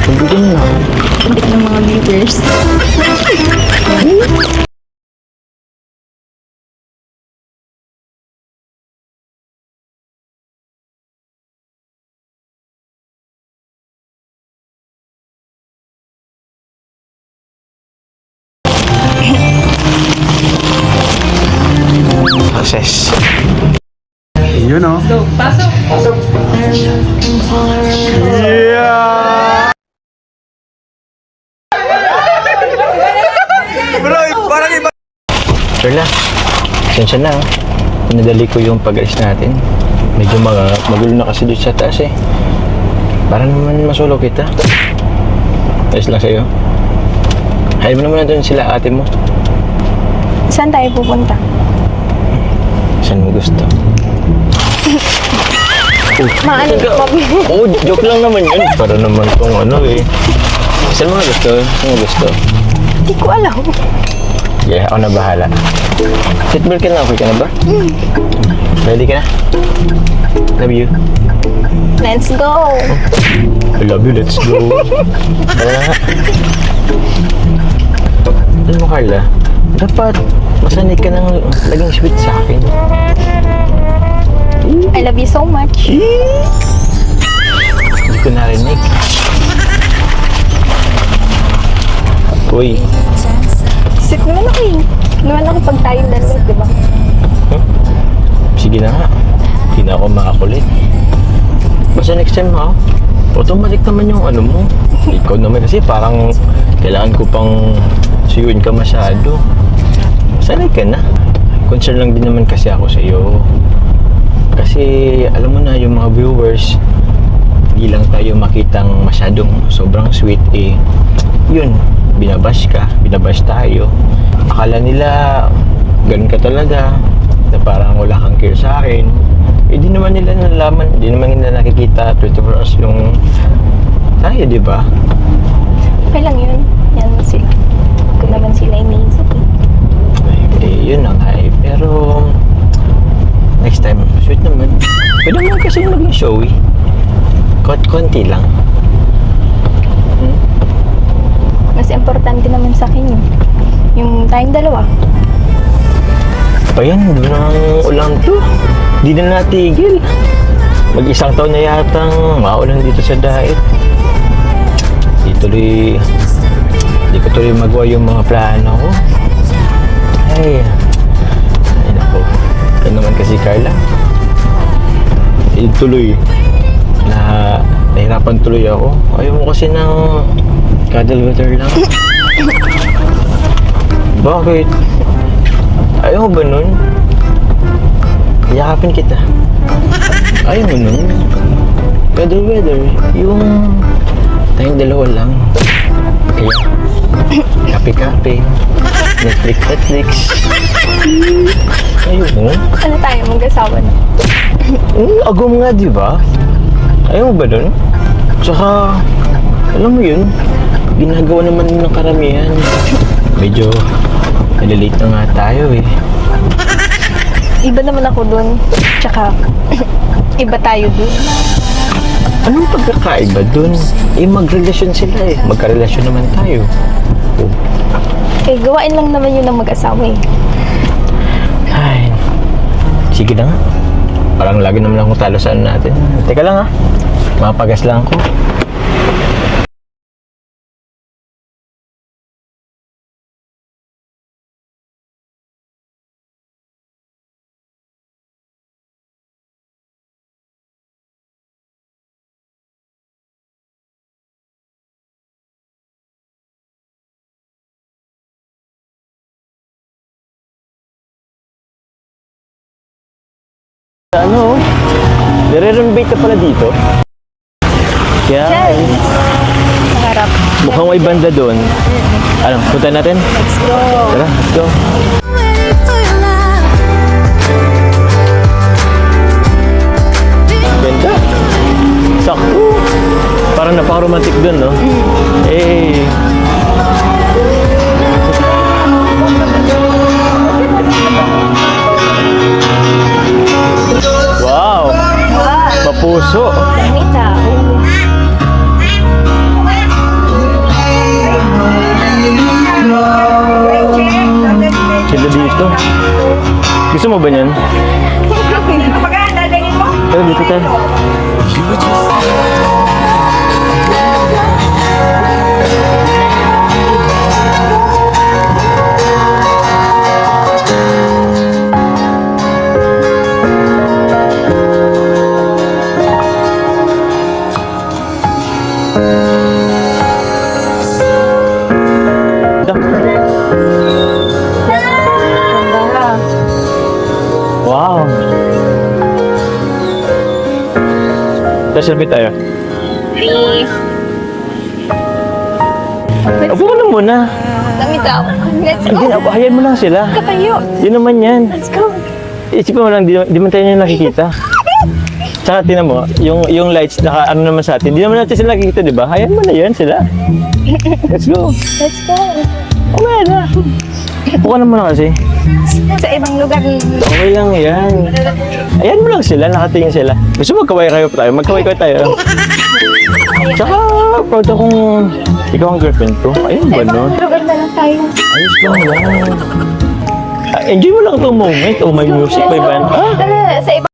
Pagbigan na ako. Bit ng mga viewers. Success. Yun o. Pasok! Yeah! Bro, parang iba. Sherla, sensya na. Pinadali ko yung pag-alis natin. Medyo magulo na kasi doon sa taas eh. Para naman masolo kita. Ayos lang sa'yo. Hayaan mo naman na doon sila ate mo. Saan tayo pupunta? Saan mo gusto? Maano Oh, joke lang naman yun. Para naman tong ano eh. Saan mo gusto? Saan mo gusto? Hindi ko alam. Yeah, ako na bahala. Seatbelt ka na, okay ka na ba? Ready ka na? Love you. Let's go! I love you, let's go. Tara na nga. Alam mo, Carla, dapat masanay ka ng laging sweet sa akin. I love you so much. Hindi ko narinig. Uy, Sit naman ako eh. Naman ako pag tayong dalawa, di ba? sige na nga. Hindi na ako makakulit. Basta next time ha, automatic naman yung ano mo. Ikaw naman kasi parang kailangan ko pang suyuin ka masyado. Sanay ka na. Concern lang din naman kasi ako sa iyo. Kasi alam mo na yung mga viewers, hindi lang tayo makitang masyadong sobrang sweet eh. Yun, binabash ka, binabash tayo. Akala nila ganun ka talaga, na parang wala kang care sa akin. Eh di naman nila nalaman, di naman nila nakikita 24 hours yung tayo, di ba? Okay lang yun. Yan sila. Kung naman sila iniisip eh. Eh, yun na nga eh. Pero next time, sweet naman. Pwede naman kasi maging showy. Konti lang. Mas importante naman sa akin yun. Yung tayong dalawa. Pa yan, doon ang ulang to. Di na natigil. Mag-isang taon na yatang maulan dito sa diet. Di ko tuloy magawa yung mga plano ko. Ay nako. Yan naman kasi Carla. Tuloy na nahirapan tuloy ako. Ayaw mo kasi ng cuddle water lang. Bakit? Ayaw mo ba nun? Yakapin kita. Ayaw mo nun? Cuddle weather. Yung tayong dalawa lang. Kaya, kape-kape. Netflix. Ayaw mo? Ano tayo? Mag-asawa na. Agom nga, di ba? Ayaw mo ba nun? Tsaka, alam mo yun, ginagawa naman ng karamihan. Medyo, nalilate na nga tayo eh. Iba naman ako dun. Tsaka, iba tayo dun. Anong pagkakaiba dun? Eh, magrelasyon sila eh. Magkarelasyon naman tayo. Oh. Eh, gawain lang naman yun ng mag-asawa eh. Ay, sige na nga. Parang lagi naman akong talo sa ano natin. Teka lang ha. Mapagas lang ako. Ano? Nire-renovate ka pala dito? Kaya, Diyan. Nakarap. mukhang may banda doon. Ano, punta natin? Let's go. Tara, let's go. Ganda. Sakto. Parang napaka-romantic doon, no? Eh. Wow. puso. Dami tao. Sila dito. Gusto mo ba niyan? Tara, dito tayo. Ganda. Wow. Selfie tayo. Please. Upo ka na muna. Dami tao. Let's Hindi, go. hayaan mo lang sila. Katayo. Yun naman yan. Let's go. Isipin mo lang, di man tayo nila nakikita. Tsaka tinan mo, yung lights, ano naman sa atin, di naman natin sila nakikita, di ba? Hayaan mo na yan sila. Let's go. Let's go. Umaya na. Upo ka na muna kasi. Sa ibang lugar. Okay lang yan. Ayan mo lang sila, nakatingin sila. Gusto mo magkaway kayo tayo? Magkaway kayo tayo. Tsaka, proud akong ikaw ang girlfriend ko. Ayun ba nun? Lugar na lang tayo. Ayos lang yan. Enjoy mo lang itong moment. Oh, may music, may band. Ah, Tara, sa ibang